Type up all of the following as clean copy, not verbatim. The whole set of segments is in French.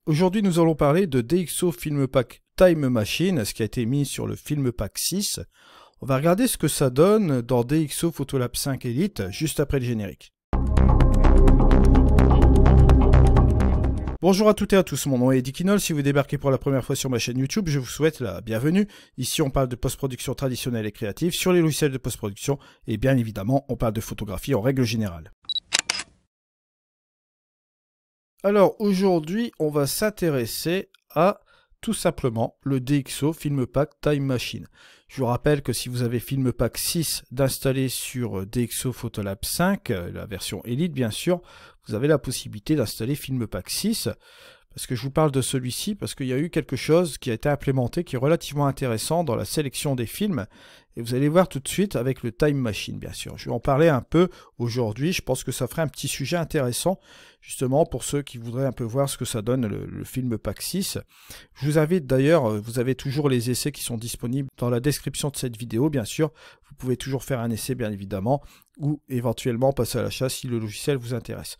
Aujourd'hui, nous allons parler de DxO Filmpak Time Machine, ce qui a été mis sur le Filmpak 6. On va regarder ce que ça donne dans DxO Photolab 5 Elite, juste après le générique. Bonjour à toutes et à tous, mon nom est Eddie Kinol. Si vous débarquez pour la première fois sur ma chaîne YouTube, je vous souhaite la bienvenue. Ici, on parle de post-production traditionnelle et créative sur les logiciels de post-production et bien évidemment, on parle de photographie en règle générale. Alors aujourd'hui, on va s'intéresser à tout simplement le DxO Filmpak Time Machine. Je vous rappelle que si vous avez Filmpak 6 d'installer sur DxO Photolab 5, la version Elite bien sûr, vous avez la possibilité d'installer Filmpak 6. Parce que je vous parle de celui-ci, parce qu'il y a eu quelque chose qui a été implémenté, qui est relativement intéressant dans la sélection des films. Et vous allez voir tout de suite avec le Time Machine, bien sûr. Je vais en parler un peu aujourd'hui. Je pense que ça ferait un petit sujet intéressant, justement, pour ceux qui voudraient un peu voir ce que ça donne le Filmpak 6. Je vous invite d'ailleurs, vous avez toujours les essais qui sont disponibles dans la description de cette vidéo, bien sûr. Vous pouvez toujours faire un essai, bien évidemment, ou éventuellement passer à l'achat si le logiciel vous intéresse.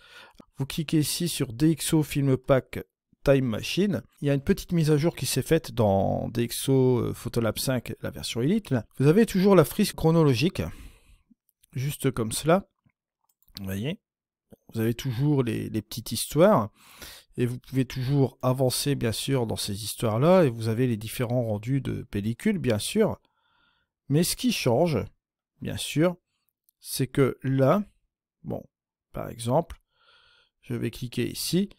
Vous cliquez ici sur DxO Filmpak Time Machine. Il y a une petite mise à jour qui s'est faite dans DxO Photolab 5, la version Elite. Là. Vous avez toujours la frise chronologique, juste comme cela. Vous voyez, vous avez toujours les petites histoires, et vous pouvez toujours avancer, bien sûr, dans ces histoires-là, et vous avez les différents rendus de pellicule, bien sûr. Mais ce qui change, bien sûr, c'est que là, bon, par exemple, je vais cliquer ici,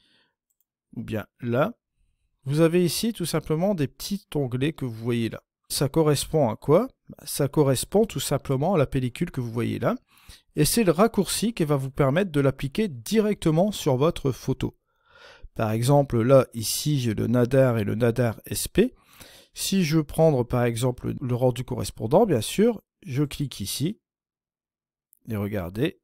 ou bien là, vous avez ici tout simplement des petits onglets que vous voyez là. Ça correspond à quoi? Ça correspond tout simplement à la pellicule que vous voyez là. Et c'est le raccourci qui va vous permettre de l'appliquer directement sur votre photo. Par exemple, là, ici, j'ai le Nadar et le Nadar SP. Si je veux prendre par exemple le rendu correspondant, bien sûr, je clique ici. Et regardez,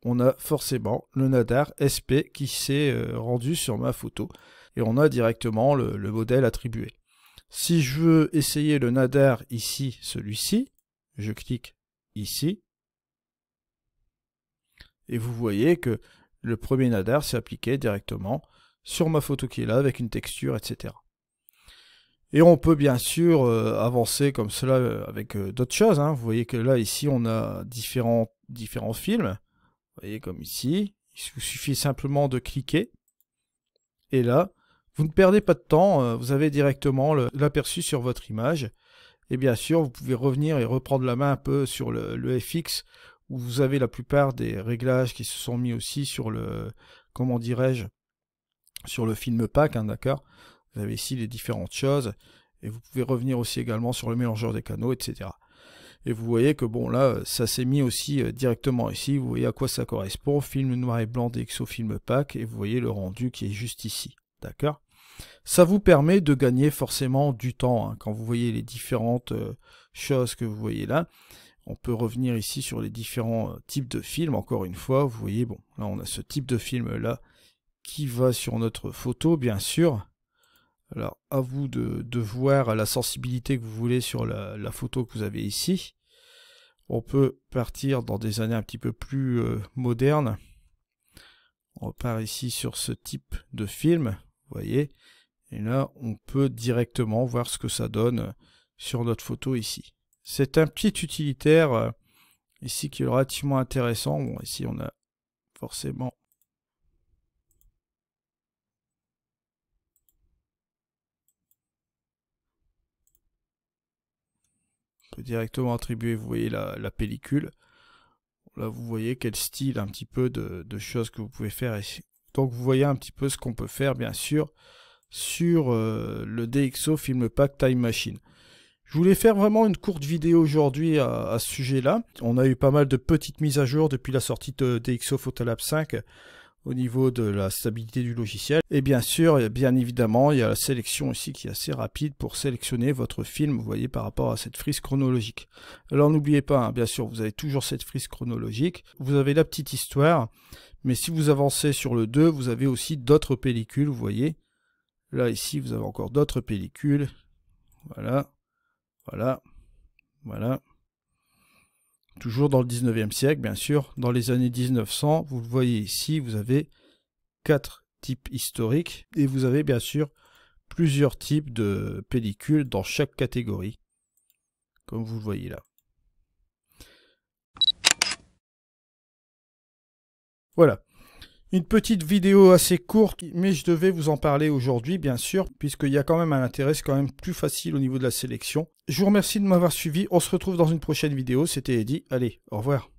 on a forcément le Nadar SP qui s'est rendu sur ma photo. Et on a directement le modèle attribué. Si je veux essayer le Nadar ici, celui-ci, je clique ici. Et vous voyez que le premier Nadar s'est appliqué directement sur ma photo qui est là avec une texture, etc. Et on peut bien sûr avancer comme cela avec d'autres choses. Hein. Vous voyez que là, ici, on a différents films. Vous voyez comme ici, il vous suffit simplement de cliquer. Et là, vous ne perdez pas de temps, vous avez directement l'aperçu sur votre image. Et bien sûr, vous pouvez revenir et reprendre la main un peu sur le FX, où vous avez la plupart des réglages qui se sont mis aussi sur le, comment dirais-je, sur le Filmpak, hein, d'accord. Vous avez ici les différentes choses. Et vous pouvez revenir aussi également sur le mélangeur des canaux, etc. Et vous voyez que bon là, ça s'est mis aussi directement ici. Vous voyez à quoi ça correspond. Film noir et blanc DxO Filmpak. Et vous voyez le rendu qui est juste ici. D'accord? Ça vous permet de gagner forcément du temps. Hein, quand vous voyez les différentes choses que vous voyez là. On peut revenir ici sur les différents types de films. Encore une fois, vous voyez, bon, là on a ce type de film là qui va sur notre photo, bien sûr. Alors, à vous de voir la sensibilité que vous voulez sur la photo que vous avez ici. On peut partir dans des années un petit peu plus modernes. On repart ici sur ce type de film, vous voyez. Et là, on peut directement voir ce que ça donne sur notre photo ici. C'est un petit utilitaire ici qui est relativement intéressant. Bon, ici, on a forcément... directement attribuer, vous voyez la pellicule. Là, vous voyez quel style un petit peu de choses que vous pouvez faire ici. Donc, vous voyez un petit peu ce qu'on peut faire, bien sûr, sur le DxO Filmpak Time Machine. Je voulais faire vraiment une courte vidéo aujourd'hui à ce sujet-là. On a eu pas mal de petites mises à jour depuis la sortie de DxO Photolab 5 au niveau de la stabilité du logiciel. Et bien sûr, bien évidemment, il y a la sélection ici qui est assez rapide pour sélectionner votre film, vous voyez, par rapport à cette frise chronologique. Alors n'oubliez pas, hein, bien sûr, vous avez toujours cette frise chronologique. Vous avez la petite histoire, mais si vous avancez sur le 2, vous avez aussi d'autres pellicules, vous voyez. Là, ici, vous avez encore d'autres pellicules. Voilà, voilà, voilà. Toujours dans le 19e siècle, bien sûr. Dans les années 1900, vous le voyez ici, vous avez 4 type historique. Et vous avez bien sûr plusieurs types de pellicules dans chaque catégorie, comme vous le voyez là. Voilà. Une petite vidéo assez courte, mais je devais vous en parler aujourd'hui, bien sûr, puisqu'il y a quand même un intérêt, c'est quand même plus facile au niveau de la sélection. Je vous remercie de m'avoir suivi, on se retrouve dans une prochaine vidéo, c'était Eddy, allez, au revoir.